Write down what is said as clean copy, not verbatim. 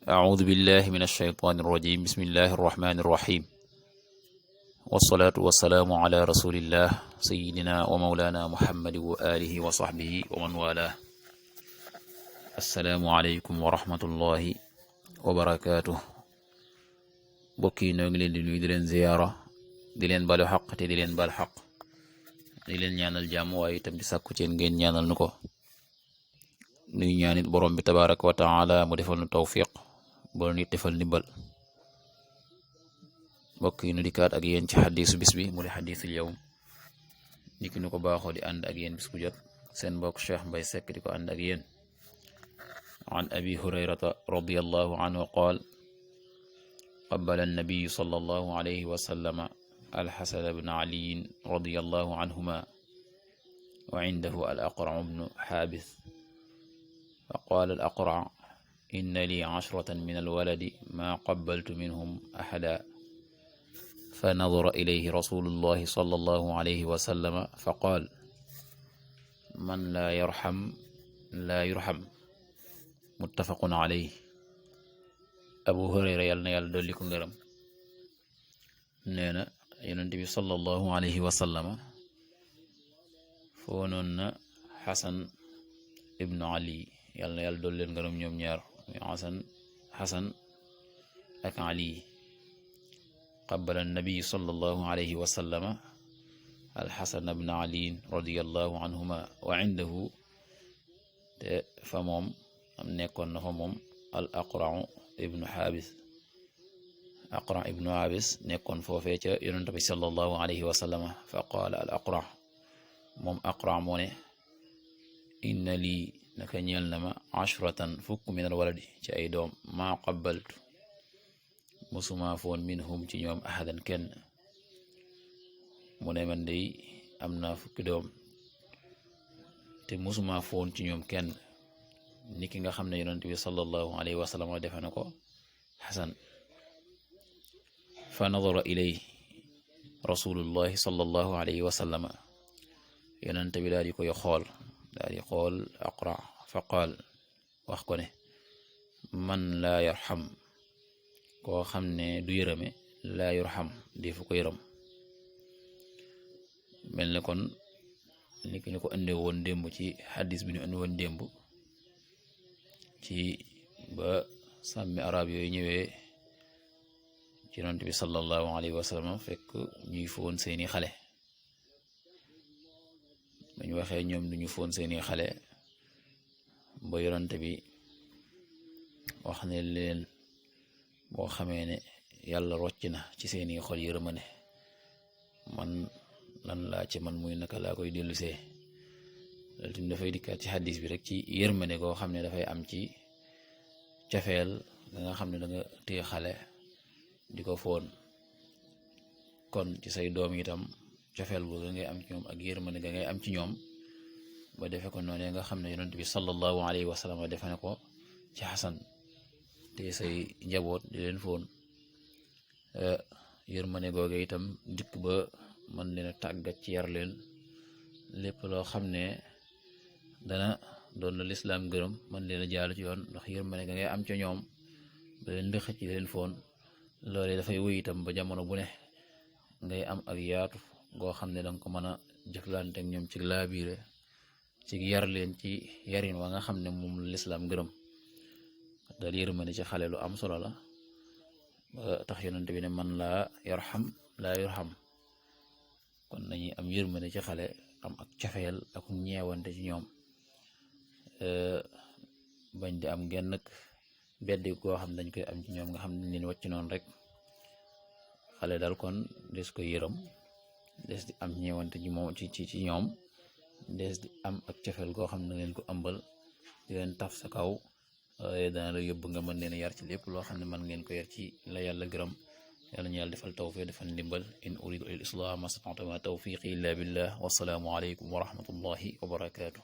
أعوذ بالله من الشيطان الرجيم بسم الله الرحمن الرحيم والصلاة والسلام على رسول الله سيدنا ومولانا محمد وآله وصحبه ومن والاه السلام عليكم ورحمة الله وبركاته bokki noo ngi leen di nuyu di leen ziyaara di leen balu xaq te di leen bal xaq di leen ñaanal jàmm waaye itam di sàkku ci ngeen ñaanal nu ko nuy ñaanit borom bi tabaraka wa taala mu defal nu tawfiq boo nit defal ndimbal mbokk yi nu dikkaat ak yéen ci xadiisu bis bi mu di xadiisul yawm niki nu ko baaxoo di ànd ak yéen bis bu jot seen mbokk Cheikh Mbaye Seck di ko ànd ak yéen an abi hurayrata radiyallahu anhu qaal qabbala annabiyu sallallahu alayhi wa sallama alxasan bn aliyin radiyallahu anhuma wa indahu al aqra bnu xaabis fa qaala al aqra inna li 10 min alwaladi ma qabbaltu minhum ahada fa nadara ilayhi rasulullahi sallallahu alayhi wa sallama fa qaal man laa yarxam laa yurxam muttafaqun alayhi abu hurayra yàlla na yàlla dolli ko ngërëm nee na yonent bi sallallahu alayhi wa sallama foonoon na xasan ibnu ali yàlla na yàlla dolli leen ngërëm ñoom ñaar xasan ak ali qabbala annabi sallallahu alayhi wa sallama alxasan ibn ali radiyallahu anhuma wa indahu te fa moom am nekkoon na fa moom al aqra ibnu xaabis nekkoon foofee ca yonent bi sallallahu alayhi wa sallama fa qaala al aqra moom aqra moo ne inna lii naka ñeel na ma 10 fukk min al waladi ci ay doom maa qabbaltu musuma foon minhum ci ñoom ahadan kenn mu ne man dey am naa fukki doom te musuma foon ci ñoom kenn niki nga xam ne yonent bi sallallahu alayhi wa sallam defe na ko xasan fa nadara ilay rasulullahi sallallahu alayhi wa sallama yonent bi daal di koy xool aqra fa qaal wax ko ne man laa yarxam koo xam ne du yërëme laa yurxam defu ko yërëm mel ne kon niki ñu ko ande woon démb ci xadis bi ñu andi woon démb ci ba sàmmi arab yooyu ñëwee ci yonent bi sallallahu alayhi wa sallam fekk ñuy foon seeni xale bañu waxee ñoom duñu foon seeni xale ba yonent bi wax ne leen boo xamee ne yàlla rocc na ci seeni xol yërmande man lan laa ci man muy naka laa koy dellusee loolu tamit dafay dikkaat ci xaddis bi rek ci yërmande goo xam ne dafay am ci cafeel da nga xam ne da nga téye xale di ko foon kon ci say doom itam cofeel googu ngay am ci ñoom ak yërmande ga ngay am ci ñoom ba defe ko noonu nga xam ne yonent bi sallallahu alayhi wa sallam defe ne ko ci xasan te say njaboot di leen foon yërmande googu itam dikk ba man leen a tàggat ci yar leen lépp loo xam ne dana doon na lislaam gërëm man leen a jaalu ci yoon ndax yërmande ga ngay am ca ñoom ba leen dëkk ci leen foon loolee dafay wéy itam ba jamono bu ne ngay am ak yaatu goo xam ne danga ko mën a jëflante ak ñoom ci laabiire ci yar leen ci yarin wa nga xam ne moom lislaam gërëm dal yërmande ci xale lu am solo la ba tax yonent bi ne man laa yarxam laa yurxam kon nañuy am yërmande ci xale am ak cafeel ak ñeewante ci ñoom bañ di am genn beddi goo xam dañ koy am ci ñoom nga xam ne leen wàcc noonu rek xale dal kon des ko yërëm des di am ñeewante ci moom ci ñoom des di am ak cafeel goo xam ne leen ko ëmbal di leen taf sa kaw dana la yóbbu nga mën leen yar ci lépp loo xam ne mën ngeen ko yar ci la yàlla gërëm yàlla ñu yàlla defal tawfiq defal ndimbal in uridu il islah ma stata'tu ma tawfiqi illa billah wassalaamu aleykum wa rahmatullahi wa barakatuh